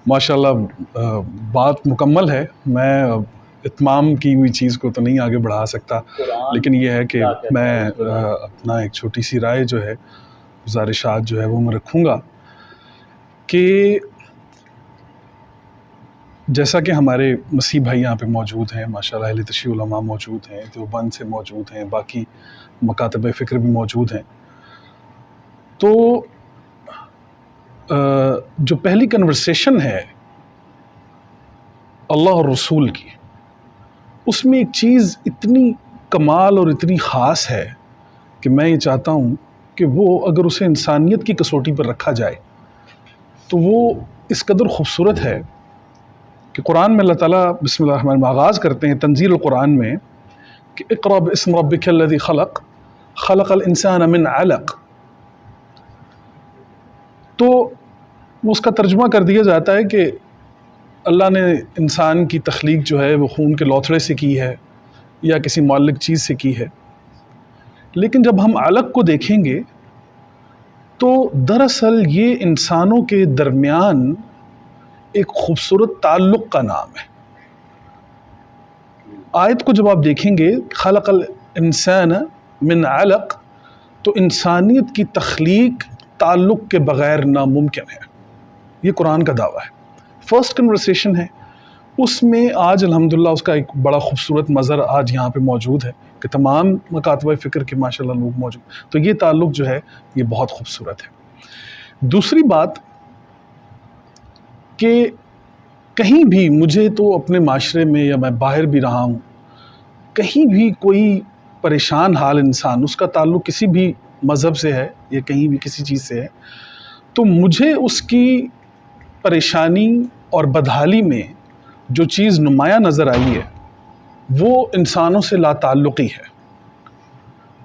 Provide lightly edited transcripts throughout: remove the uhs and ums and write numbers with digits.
माशाल्लाह बात मुकम्मल है। मैं इत्माम की हुई चीज़ को तो नहीं आगे बढ़ा सकता, लेकिन ये है कि मैं अपना एक छोटी सी राय जो है, गुज़ारिशात जो है वो मैं रखूँगा कि जैसा कि हमारे मसीह भाई यहाँ पे मौजूद हैं, माशाल्लाह अहले तशरीह उलमा मौजूद हैं, देवबंद से मौजूद हैं, बाकी मकातब फ़िक्र भी मौजूद हैं। तो जो पहली कन्वर्सेशन है अल्लाह और रसूल की, उसमें एक चीज़ इतनी कमाल और इतनी ख़ास है कि मैं ये चाहता हूँ कि वो अगर उसे इंसानियत की कसौटी पर रखा जाए तो वो इस कदर ख़ूबसूरत है कि कुरान में अल्लाह ताला बिस्मिल्लाह रहमान रहीम आगाज़ करते हैं तंज़ील कुरान में कि इक़रा बिस्मि रब्बिकल्लज़ी ख़लक़ ख़लक़ल इंसान मिन अलक़। तो उसका तर्जुमा कर दिया जाता है कि अल्लाह ने इंसान की तख्लीक जो है वो खून के लौथड़े से की है या किसी मुअल्लिक़ चीज़ से की है। लेकिन जब हम अलक़ को देखेंगे तो दरअसल ये इंसानों के दरमियान एक खूबसूरत ताल्लुक़ का नाम है। आयत को जब आप देखेंगे ख़लक़ल इंसान मिन अलक़, तो इंसानियत की तख्लीक ताल्लुक़ के बग़ैर नामुमकिन है। ये कुरान का दावा है। फ़र्स्ट कन्वर्सेशन है, उसमें आज अल्हम्दुलिल्लाह उसका एक बड़ा खूबसूरत मज़र आज यहाँ पे मौजूद है कि तमाम मकातब फ़िक्र के माशाल्लाह लोग मौजूद। तो ये ताल्लुक़ जो है ये बहुत खूबसूरत है। दूसरी बात कि कहीं भी मुझे तो अपने माशरे में या मैं बाहर भी रहा हूँ, कहीं भी कोई परेशान हाल इंसान, उसका ताल्लुक़ किसी भी मज़हब से है या कहीं भी किसी चीज़ से है, तो मुझे उसकी परेशानी और बदहाली में जो चीज़ नुमाया नज़र आई है वो इंसानों से लाताल्लुक़ी है।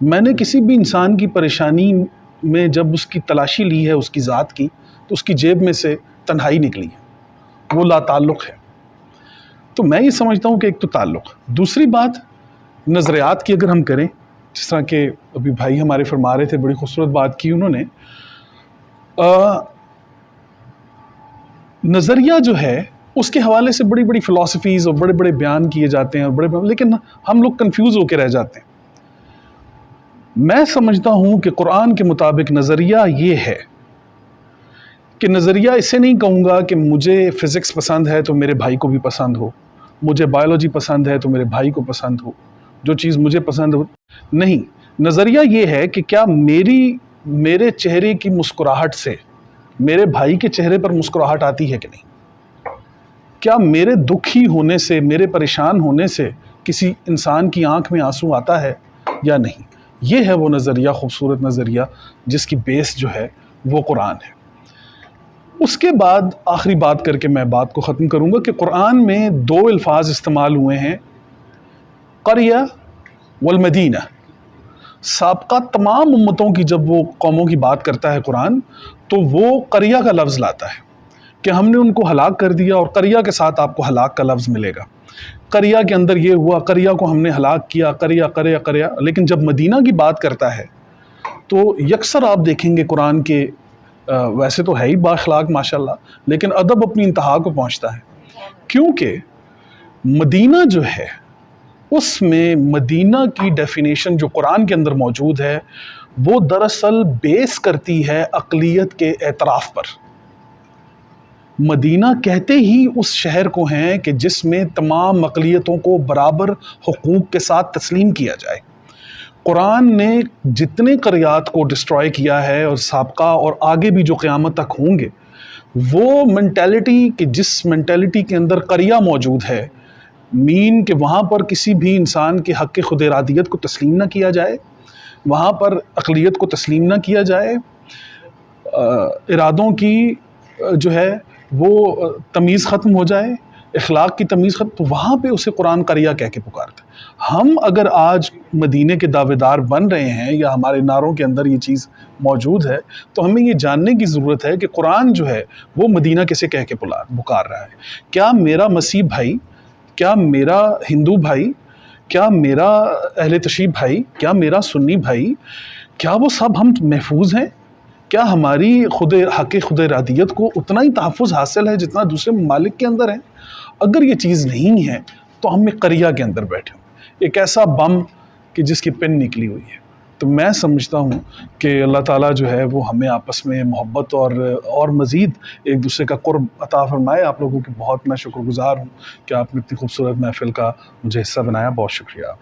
मैंने किसी भी इंसान की परेशानी में जब उसकी तलाशी ली है उसकी ज़ात की, तो उसकी जेब में से तन्हाई निकली है, वो लाताल्लुक़ है। तो मैं ये समझता हूँ कि एक तो ताल्लुक़। दूसरी बात नज़रियात की अगर हम करें, जिस तरह के अभी भाई हमारे फरमा रहे थे, बड़ी खूबसूरत बात की उन्होंने। नज़रिया जो है उसके हवाले से बड़ी बड़ी फ़िलासफ़ीज़ और बड़े बड़े बयान किए जाते हैं और लेकिन हम लोग कंफ्यूज होकर रह जाते हैं। मैं समझता हूँ कि कुरान के मुताबिक नज़रिया ये है कि नज़रिया इसे नहीं कहूँगा कि मुझे फ़िज़िक्स पसंद है तो मेरे भाई को भी पसंद हो, मुझे बायोलॉजी पसंद है तो मेरे भाई को पसंद हो, जो चीज़ मुझे पसंद हो। नहीं, नज़रिया ये है कि क्या मेरे चेहरे की मुस्कुराहट से मेरे भाई के चेहरे पर मुस्कुराहट आती है कि नहीं? क्या मेरे दुखी होने से, मेरे परेशान होने से किसी इंसान की आंख में आंसू आता है या नहीं? ये है वो नज़रिया, खूबसूरत नज़रिया जिसकी बेस जो है वो कुरान है। उसके बाद आखिरी बात करके मैं बात को ख़त्म करूँगा कि कुरान में दो अल्फाज इस्तेमाल हुए हैं, क़रिया वल मदीना। साबका तमाम उम्मतों की जब वो कौमों की बात करता है कुरान, तो वो क़रिया का लफ्ज़ लाता है कि हमने उनको हलाक कर दिया और क़रिया के साथ आपको हलाक का लफ्ज़ मिलेगा। क़रिया के अंदर ये हुआ, क़रिया को हमने हलाक किया, क़रिया। लेकिन जब मदीना की बात करता है तो यकसर आप देखेंगे कुरान के वैसे तो है ही बाअखलाक माशाल्लाह, लेकिन अदब अपनी इंतहा को पहुँचता है, क्योंकि मदीना जो है उसमें मदीना की डेफिनेशन जो कुरान के अंदर मौजूद है वो दरअसल बेस करती है अक़लियत के एतराफ़ पर। मदीना कहते ही उस शहर को हैं कि जिसमें तमाम अक़लियतों को बराबर हुकूक के साथ तस्लीम किया जाए। कुरान ने जितने क़रियात को डिस्ट्रॉय किया है और साबका और आगे भी जो क़यामत तक होंगे, वो मेंटालिटी कि जिस मेंटालिटी के अंदर क़रिया मौजूद है, मीन कि वहाँ पर किसी भी इंसान के हक़ खुद इरादियत को तस्लीम ना किया जाए, वहाँ पर अक़लियत को तस्लीम ना किया जाए, इरादों की जो है वो तमीज़ ख़त्म हो जाए, इखलाक की तमीज़ ख़त्म, तो वहाँ पे उसे कुरान क़रिया कह के पुकारता है। हम अगर आज मदीने के दावेदार बन रहे हैं या हमारे नारों के अंदर ये चीज़ मौजूद है, तो हमें ये जानने की ज़रूरत है कि कुरान जो है वो मदीना किसे कह के पुकार रहा है। क्या मेरा मसीह भाई, क्या मेरा हिंदू भाई, क्या मेरा अहले तशरीह भाई, क्या मेरा सुन्नी भाई, क्या वो सब हम महफूज हैं? کیا ہماری حق خود ارادیت کو اتنا ہی تحفظ حاصل ہے جتنا دوسرے ممالک کے اندر ہے؟ اگر یہ چیز نہیں ہے تو ہم ایک قریہ کے اندر بیٹھے ہوں، ایک ایسا بم کہ جس کی پن نکلی ہوئی ہے۔ تو میں سمجھتا ہوں کہ اللہ تعالیٰ جو ہے وہ ہمیں آپس میں محبت اور مزید ایک دوسرے کا قرب عطا فرمائے۔ آپ لوگوں کی بہت میں شکر گزار ہوں کہ آپ نے اتنی خوبصورت محفل کا مجھے حصہ بنایا، بہت شکریہ۔